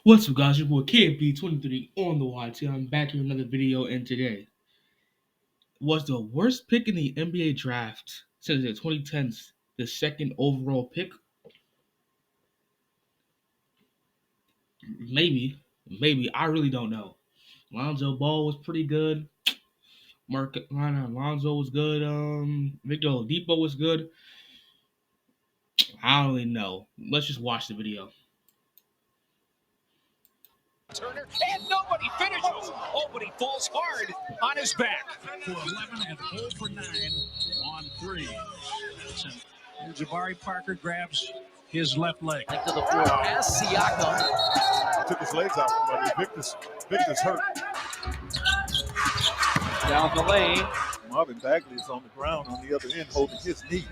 What's up, guys? Your boy KFB23 on the YT. I'm back with another video, and today was the worst pick in the NBA draft since the 2010s, the second overall pick. Maybe. I really don't know. Lonzo Ball was pretty good. Alonzo was good. Victor Oladipo was good. I don't really know. Let's just watch the video. Turner, and nobody finishes. Oh, but he falls hard on his back. For 11 and 0 for 9 on threes. And Jabari Parker grabs his left leg. To the floor as Siakam. Took his legs out from under. Victor's hurt. Down the lane. Marvin Bagley is on the ground on the other end holding his knee.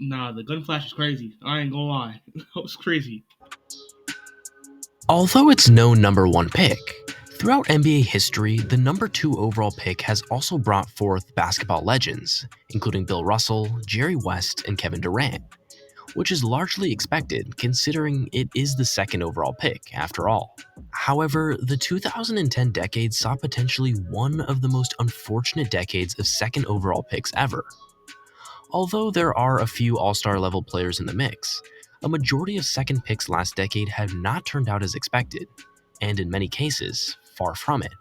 The gun flash is crazy. I ain't gonna lie. That was crazy. Although it's no number one pick, throughout NBA history, the number 2 overall pick has also brought forth basketball legends, including Bill Russell, Jerry West, and Kevin Durant, which is largely expected considering it is the second overall pick, after all. However, the 2010 decade saw potentially one of the most unfortunate decades of second overall picks ever. Although there are a few all-star level players in the mix, a majority of second picks last decade have not turned out as expected, and in many cases, far from it.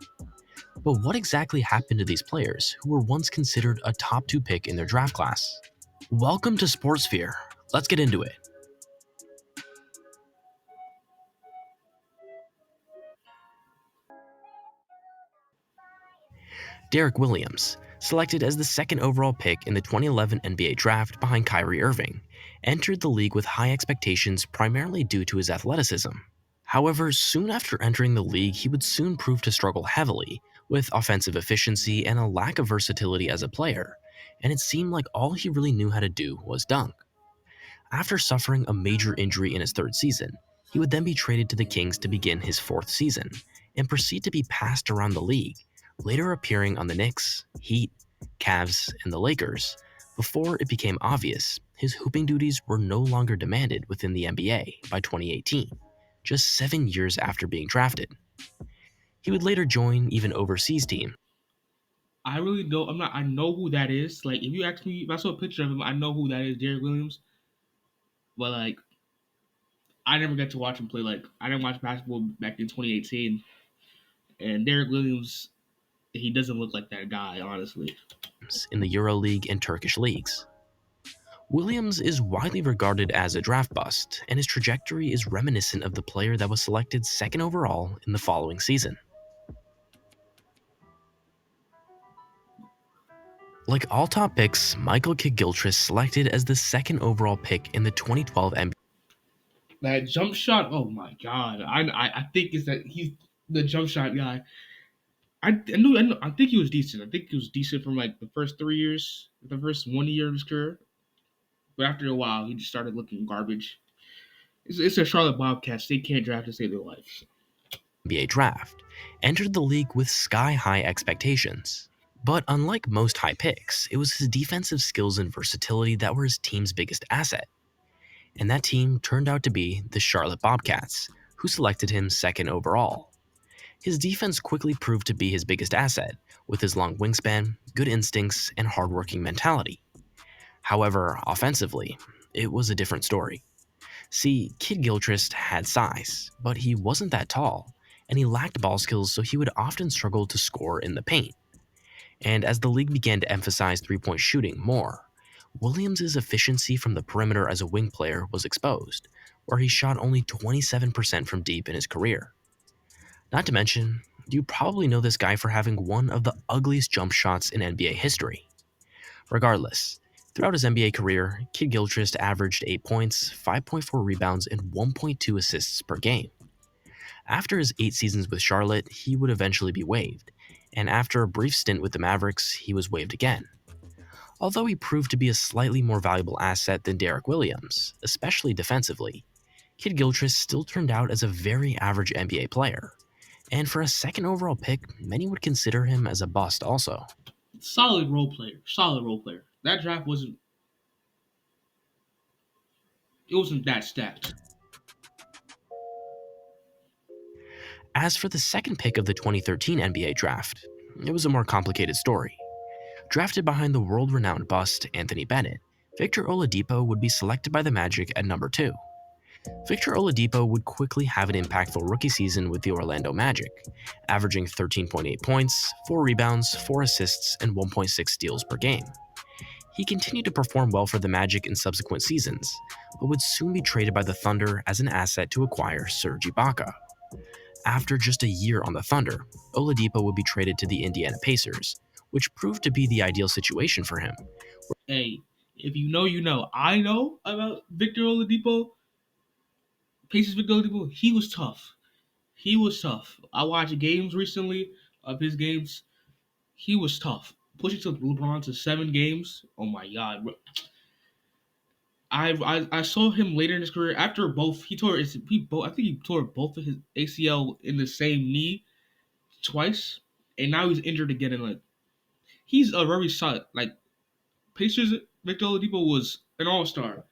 But what exactly happened to these players who were once considered a top 2 pick in their draft class? Welcome to Sportsphere. Let's get into it. Derrick Williams, selected as the second overall pick in the 2011 NBA draft behind Kyrie Irving, entered the league with high expectations primarily due to his athleticism. However, soon after entering the league, he would soon prove to struggle heavily with offensive efficiency and a lack of versatility as a player, and it seemed like all he really knew how to do was dunk. After suffering a major injury in his 3rd season, he would then be traded to the Kings to begin his 4th season, and proceed to be passed around the league, later appearing on the Knicks, Heat, Cavs, and the Lakers, before it became obvious his hooping duties were no longer demanded within the NBA by 2018, just 7 years after being drafted. He would later join even overseas teams. I really don't. I know who that is. Like, if you ask me, if I saw a picture of him, I know who that is, Derrick Williams. But like, I never got to watch him play. Like, I didn't watch basketball back in 2018, and Derrick Williams, he doesn't look like that guy, honestly. In the EuroLeague and Turkish leagues. Williams is widely regarded as a draft bust, and his trajectory is reminiscent of the player that was selected second overall in the following season. Like all top picks, Michael Kidd-Gilchrist selected as the second overall pick in the 2012 NBA. That jump shot, oh my god! I think it's that he's the jump shot guy. I think he was decent. I think he was decent from like the first 3 years, the first 1 year of his career. But after a while, he just started looking garbage. It's a Charlotte Bobcats. They can't draft to save their lives. NBA draft entered the league with sky-high expectations. But unlike most high picks, it was his defensive skills and versatility that were his team's biggest asset. And that team turned out to be the Charlotte Bobcats, who selected him second overall. His defense quickly proved to be his biggest asset, with his long wingspan, good instincts, and hardworking mentality. However, offensively, it was a different story. See, Kidd-Gilchrist had size, but he wasn't that tall, and he lacked ball skills, so he would often struggle to score in the paint. And as the league began to emphasize three-point shooting more, Williams' efficiency from the perimeter as a wing player was exposed, where he shot only 27% from deep in his career. Not to mention, you probably know this guy for having one of the ugliest jump shots in NBA history. Regardless, throughout his NBA career, Kidd-Gilchrist averaged 8 points, 5.4 rebounds, and 1.2 assists per game. After his 8 seasons with Charlotte, he would eventually be waived, and after a brief stint with the Mavericks, he was waived again. Although he proved to be a slightly more valuable asset than Derrick Williams, especially defensively, Kidd-Gilchrist still turned out as a very average NBA player. And for a second overall pick, many would consider him as a bust also. Solid role player. That draft wasn't It wasn't that stacked. As for the second pick of the 2013 NBA draft, it was a more complicated story. Drafted behind the world-renowned bust Anthony Bennett, Victor Oladipo would be selected by the Magic at number 2. Victor Oladipo would quickly have an impactful rookie season with the Orlando Magic, averaging 13.8 points, 4 rebounds, 4 assists, and 1.6 steals per game. He continued to perform well for the Magic in subsequent seasons, but would soon be traded by the Thunder as an asset to acquire Serge Ibaka. After just a year on the Thunder, Oladipo would be traded to the Indiana Pacers, which proved to be the ideal situation for him. Hey, if you know, you know. I know about Victor Oladipo. Pacers Victor Oladipo. He was tough. He was tough. I watched games recently of his games. He was tough. Pushing to LeBron to 7 games. Oh my God. I saw him later in his career after both. I think he tore both of his ACL in the same knee twice, and now he's injured again. And like he's a very solid. Like Pacers Victor Oladipo was an all-star. Some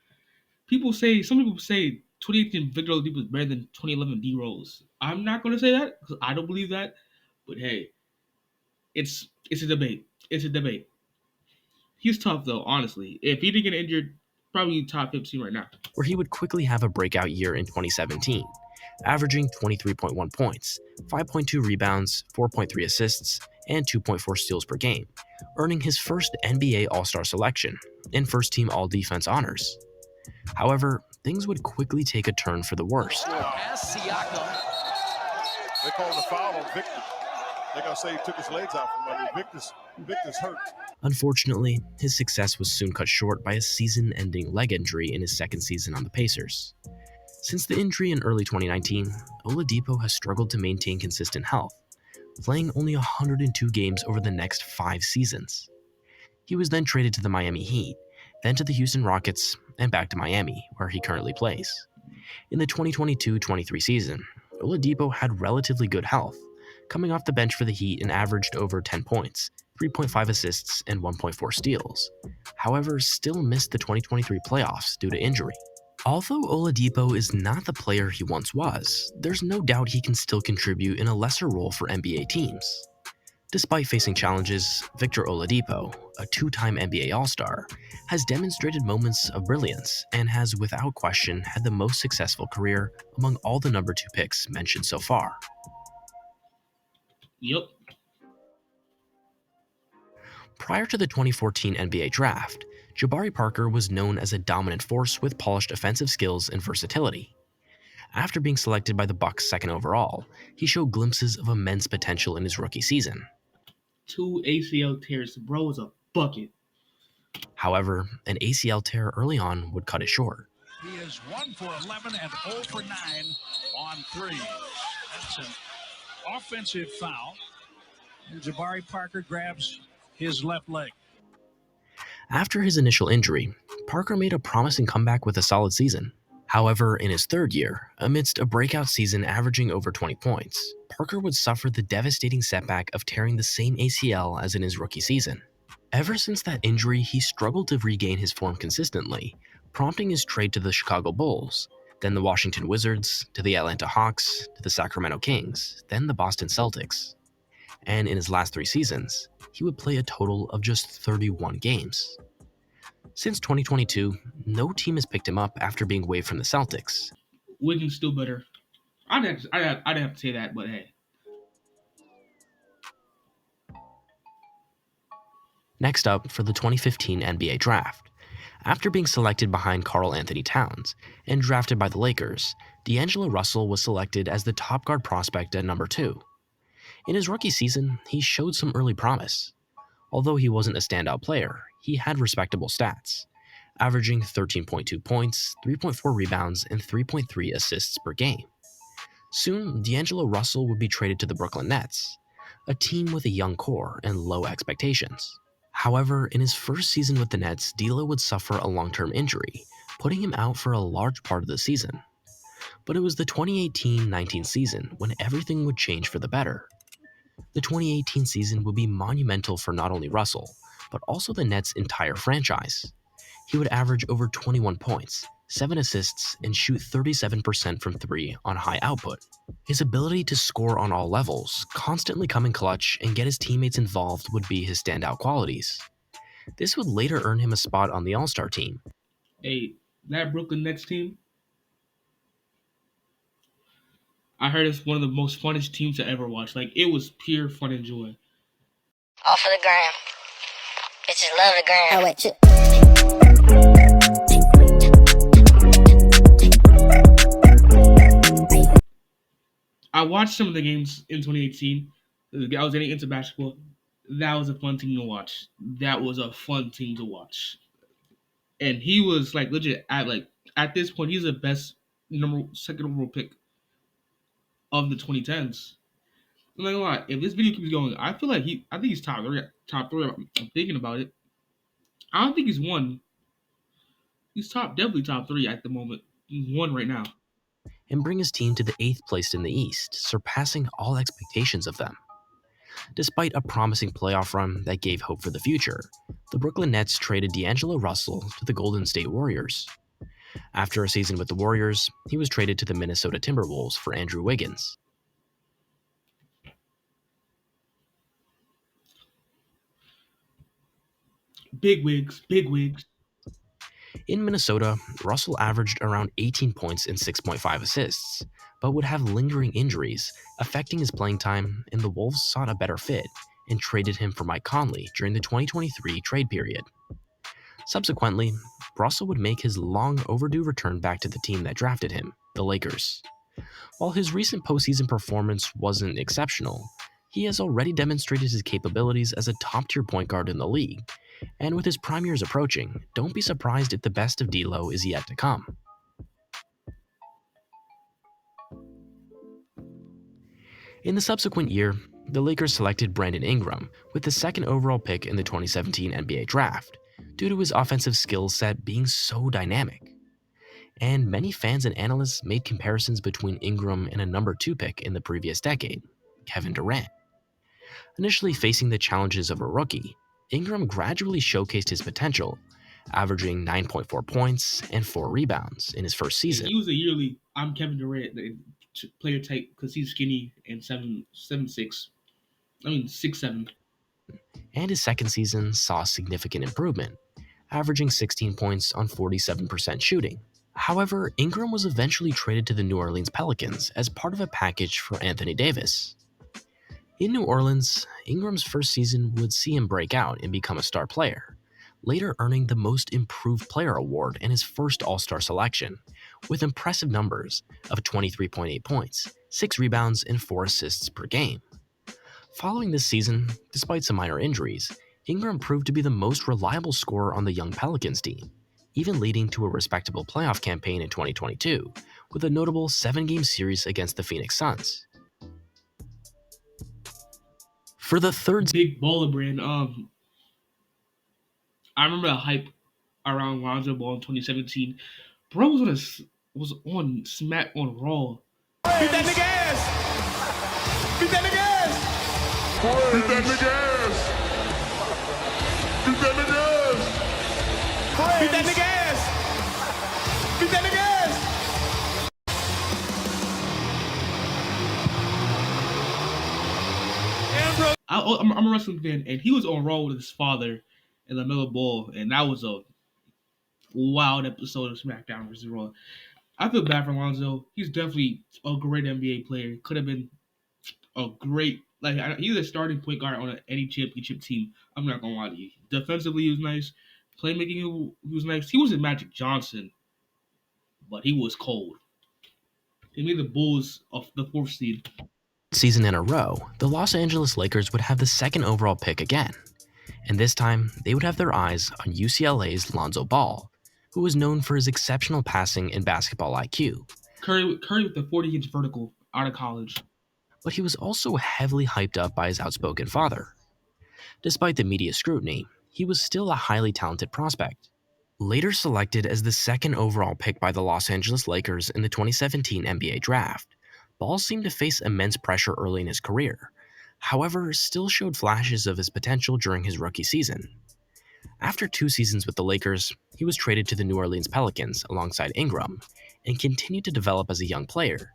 people say 2018 Victor Oladipo is better than 2011 D Rose. I'm not going to say that because I don't believe that. But hey, it's a debate. It's a debate. He's tough though, honestly. If he didn't get injured, probably top 15 right now. Where he would quickly have a breakout year in 2017, averaging 23.1 points, 5.2 rebounds, 4.3 assists, and 2.4 steals per game, earning his first NBA All-Star selection and first-team All-Defense honors. However, things would quickly take a turn for the worse. Pass Siakam. They called a foul on Victor. They're going to say he took his legs out from under. Victor's hurt. Unfortunately, his success was soon cut short by a season-ending leg injury in his second season on the Pacers. Since the injury in early 2019, Oladipo has struggled to maintain consistent health, playing only 102 games over the next 5 seasons. He was then traded to the Miami Heat, then to the Houston Rockets, and back to Miami, where he currently plays. In the 2022-23 season, Oladipo had relatively good health, coming off the bench for the Heat and averaged over 10 points, 3.5 assists, and 1.4 steals. However, still missed the 2023 playoffs due to injury. Although Oladipo is not the player he once was, there's no doubt he can still contribute in a lesser role for NBA teams. Despite facing challenges, Victor Oladipo, a 2-time NBA All-Star, has demonstrated moments of brilliance and has without question had the most successful career among all the number 2 picks mentioned so far. Yep. Prior to the 2014 NBA Draft, Jabari Parker was known as a dominant force with polished offensive skills and versatility. After being selected by the Bucks 2nd overall, he showed glimpses of immense potential in his rookie season. 2 ACL tears. Bro is a bucket. However, an ACL tear early on would cut it short. He is 1 for 11 and 0 for 9 on 3. That's an offensive foul. And Jabari Parker grabs his left leg. After his initial injury, Parker made a promising comeback with a solid season. However, in his 3rd year, amidst a breakout season averaging over 20 points, Parker would suffer the devastating setback of tearing the same ACL as in his rookie season. Ever since that injury, he struggled to regain his form consistently, prompting his trade to the Chicago Bulls, then the Washington Wizards, to the Atlanta Hawks, to the Sacramento Kings, then the Boston Celtics. And in his last 3 seasons, he would play a total of just 31 games. Since 2022, no team has picked him up after being waived from the Celtics. Wiggins still better. I'd have to say that, but hey. Next up for the 2015 NBA Draft. After being selected behind Karl Anthony Towns and drafted by the Lakers, D'Angelo Russell was selected as the top guard prospect at number 2. In his rookie season, he showed some early promise. Although he wasn't a standout player, he had respectable stats, averaging 13.2 points, 3.4 rebounds, and 3.3 assists per game. Soon, D'Angelo Russell would be traded to the Brooklyn Nets, a team with a young core and low expectations. However, in his first season with the Nets, D'Lo would suffer a long-term injury, putting him out for a large part of the season. But it was the 2018-19 season when everything would change for the better. The 2018 season would be monumental for not only Russell, but also the Nets' entire franchise. he would average over 21 points, 7 assists, and shoot 37% from 3 on high output. His ability to score on all levels, constantly come in clutch, and get his teammates involved would be his standout qualities. This would later earn him a spot on the All-Star team. Hey, that Brooklyn Nets team, I heard it's one of the most funnest teams to ever watch. Like, it was pure fun and joy. Off of the gram. Bitches love the gram. Oh, wait, shit. I watched some of the games in 2018. I was getting into basketball. That was a fun team to watch. That was a fun team to watch. And he was like legit at this point, he's the best second overall pick of the 2010s. I'm not gonna lie, if this video keeps going, I feel like I think he's top three. Top three. I'm thinking about it. I don't think he's one. He's definitely top three at the moment. He's one right now. And bring his team to the 8th place in the East, surpassing all expectations of them. Despite a promising playoff run that gave hope for the future, the Brooklyn Nets traded D'Angelo Russell to the Golden State Warriors. After a season with the Warriors, he was traded to the Minnesota Timberwolves for Andrew Wiggins. Big wigs. In Minnesota, Russell averaged around 18 points and 6.5 assists, but would have lingering injuries, affecting his playing time, and the Wolves sought a better fit and traded him for Mike Conley during the 2023 trade period. Subsequently, Russell would make his long overdue return back to the team that drafted him, the Lakers. While his recent postseason performance wasn't exceptional, he has already demonstrated his capabilities as a top-tier point guard in the league, and with his prime years approaching, don't be surprised if the best of D'Lo is yet to come. In the subsequent year, the Lakers selected Brandon Ingram with the 2nd overall pick in the 2017 NBA Draft, due to his offensive skill set being so dynamic. And many fans and analysts made comparisons between Ingram and a number 2 pick in the previous decade, Kevin Durant. Initially facing the challenges of a rookie, Ingram gradually showcased his potential, averaging 9.4 points and 4 rebounds in his first season. He was a yearly I'm Kevin Durant player type because he's skinny and 6'7". And his second season saw significant improvement, averaging 16 points on 47% shooting. However, Ingram was eventually traded to the New Orleans Pelicans as part of a package for Anthony Davis. In New Orleans, Ingram's first season would see him break out and become a star player, later earning the Most Improved Player award in his first All-Star selection, with impressive numbers of 23.8 points, 6 rebounds, and 4 assists per game. Following this season, despite some minor injuries, Ingram proved to be the most reliable scorer on the young Pelicans team, even leading to a respectable playoff campaign in 2022, with a notable 7-game series against the Phoenix Suns. For the third Big baller brand. I remember the hype around Lonzo Ball in 2017. Bro was on Smack on Raw. Beat that nigga ass! Beat that nigga ass! Beat that nigga ass! Beat that nigga ass! Beat that nigga ass! Beat that nigga ass! I'm a wrestling fan, and he was on Raw with his father and LaMelo Ball, and that was a wild episode of SmackDown vs. Raw. I feel bad for Lonzo. He's definitely a great NBA player. Could have been a great, he was a starting point guard on any championship team. I'm not gonna lie to you. Defensively, he was nice. Playmaking, he was nice. He wasn't Magic Johnson, but he was cold. He made the Bulls of the 4th seed. Season in a row, the Los Angeles Lakers would have the 2nd overall pick again, and this time they would have their eyes on UCLA's Lonzo Ball, who was known for his exceptional passing and basketball IQ. Curry with the 40-inch vertical out of college. But he was also heavily hyped up by his outspoken father. Despite the media scrutiny, he was still a highly talented prospect. Later selected as the 2nd overall pick by the Los Angeles Lakers in the 2017 NBA Draft, Ball seemed to face immense pressure early in his career, however, still showed flashes of his potential during his rookie season. After 2 seasons with the Lakers, he was traded to the New Orleans Pelicans alongside Ingram and continued to develop as a young player.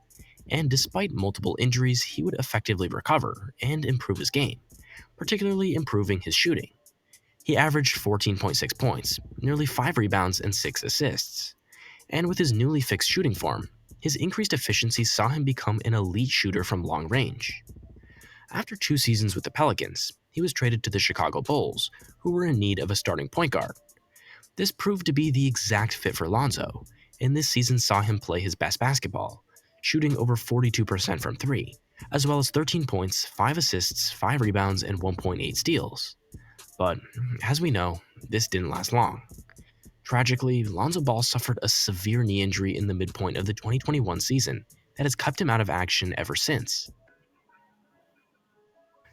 And despite multiple injuries, he would effectively recover and improve his game, particularly improving his shooting. He averaged 14.6 points, nearly 5 rebounds, and 6 assists. And with his newly fixed shooting form, his increased efficiency saw him become an elite shooter from long range. After 2 seasons with the Pelicans, he was traded to the Chicago Bulls, who were in need of a starting point guard. This proved to be the exact fit for Lonzo, and this season saw him play his best basketball, shooting over 42% from 3, as well as 13 points, 5 assists, 5 rebounds, and 1.8 steals. But, as we know, this didn't last long. Tragically, Lonzo Ball suffered a severe knee injury in the midpoint of the 2021 season that has kept him out of action ever since.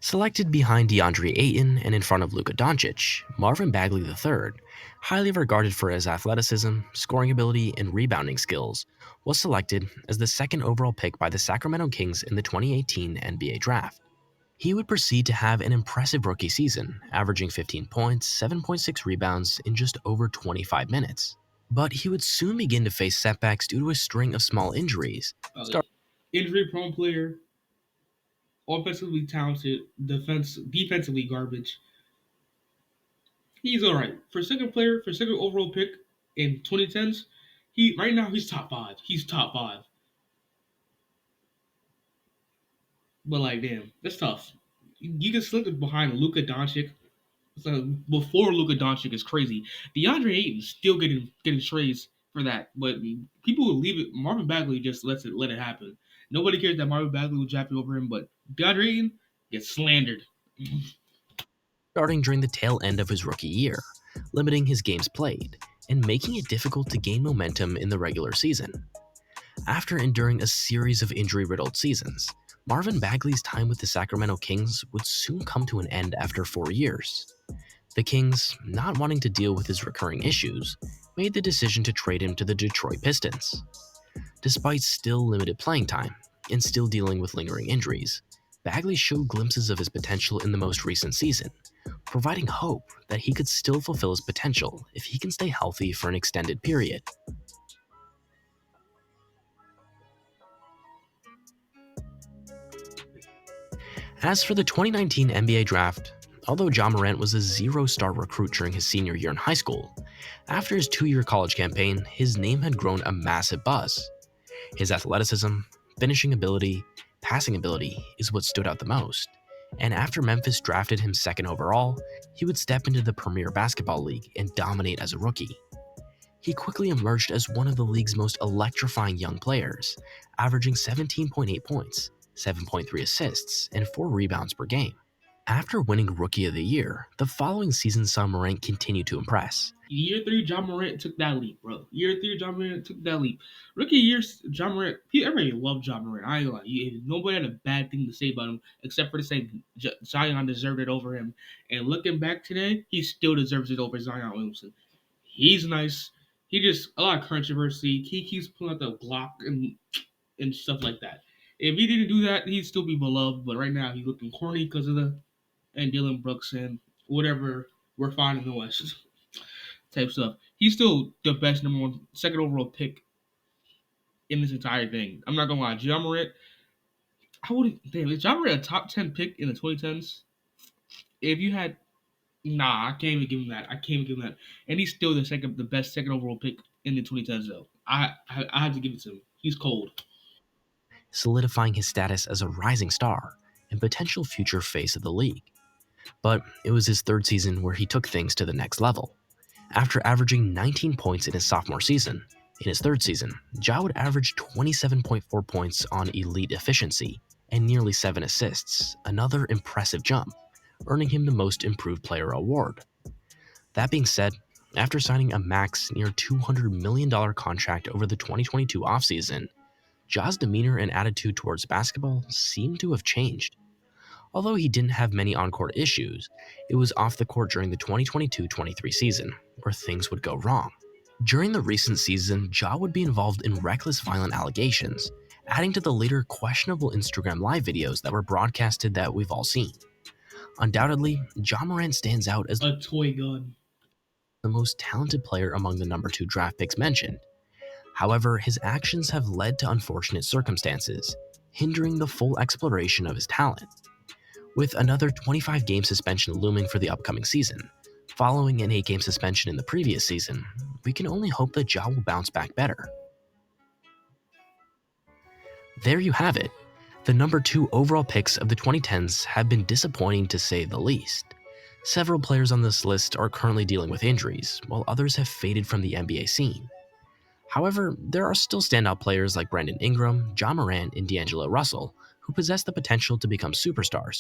Selected behind DeAndre Ayton and in front of Luka Doncic, Marvin Bagley III, highly regarded for his athleticism, scoring ability, and rebounding skills, was selected as the second overall pick by the Sacramento Kings in the 2018 NBA Draft. He would proceed to have an impressive rookie season, averaging 15 points, 7.6 rebounds in just over 25 minutes. But he would soon begin to face setbacks due to a string of small injuries. Injury-prone player, offensively talented, defensively garbage. He's all right for second overall pick in 2010s. Right now he's top 5. He's top 5. But like, damn, that's tough. You can slip it behind Luka Doncic. So before Luka Doncic is crazy. DeAndre Ayton's still getting trades for that, but people will leave it. Marvin Bagley just let it happen. Nobody cares that Marvin Bagley was drafted over him, but DeAndre Ayton gets slandered. Starting during the tail end of his rookie year, limiting his games played, and making it difficult to gain momentum in the regular season. After enduring a series of injury-riddled seasons, Marvin Bagley's time with the Sacramento Kings would soon come to an end after 4 years. The Kings, not wanting to deal with his recurring issues, made the decision to trade him to the Detroit Pistons. Despite still limited playing time and still dealing with lingering injuries, Bagley showed glimpses of his potential in the most recent season, providing hope that he could still fulfill his potential if he can stay healthy for an extended period. As for the 2019 NBA Draft, although Ja Morant was a 0-star recruit during his senior year in high school, after his 2-year college campaign, his name had grown a massive buzz. His athleticism, finishing ability, passing ability is what stood out the most, and after Memphis drafted him 2nd overall, he would step into the Premier Basketball League and dominate as a rookie. He quickly emerged as one of the league's most electrifying young players, averaging 17.8 points, 7.3 assists, and 4 rebounds per game. After winning Rookie of the Year, the following season saw Morant continue to impress. Year 3, Ja Morant took that leap, bro. Year 3, Ja Morant took that leap. Rookie year, Ja Morant, everybody loved Ja Morant. I ain't gonna lie. Nobody had a bad thing to say about him, except for to say Zion deserved it over him. And looking back today, he still deserves it over Zion Williamson. He's nice. He just, a lot of controversy. He keeps pulling out the Glock and stuff like that. If he didn't do that, he'd still be beloved. But right now, he's looking corny because of and Dillon Brooks and whatever we're finding in the West type stuff. He's still the best number 1, 2nd overall pick in this entire thing. I'm not gonna lie, Ja Morant. Is Ja Morant a top 10 pick in the 2010s? If you had, I can't even give him that. And he's still the best 2nd overall pick in the 2010s though. I have to give it to him. He's cold. Solidifying his status as a rising star and potential future face of the league. But it was his 3rd season where he took things to the next level. After averaging 19 points in his sophomore season, in his 3rd season, Ja would average 27.4 points on elite efficiency and nearly 7 assists, another impressive jump, earning him the Most Improved Player award. That being said, after signing a max near $200 million contract over the 2022 offseason, Ja's demeanor and attitude towards basketball seemed to have changed. Although he didn't have many on-court issues, it was off the court during the 2022-23 season where things would go wrong. During the recent season, Ja would be involved in reckless violent allegations, adding to the later questionable Instagram live videos that were broadcasted that we've all seen. Undoubtedly, Ja Morant stands out as a toy gun. the most talented player among the number 2 draft picks mentioned. However, his actions have led to unfortunate circumstances, hindering the full exploration of his talent. With another 25-game suspension looming for the upcoming season, following an 8-game suspension in the previous season, we can only hope that Ja will bounce back better. There you have it. The number 2 overall picks of the 2010s have been disappointing to say the least. Several players on this list are currently dealing with injuries, while others have faded from the NBA scene. However, there are still standout players like Brandon Ingram, Ja Morant, and D'Angelo Russell, who possess the potential to become superstars.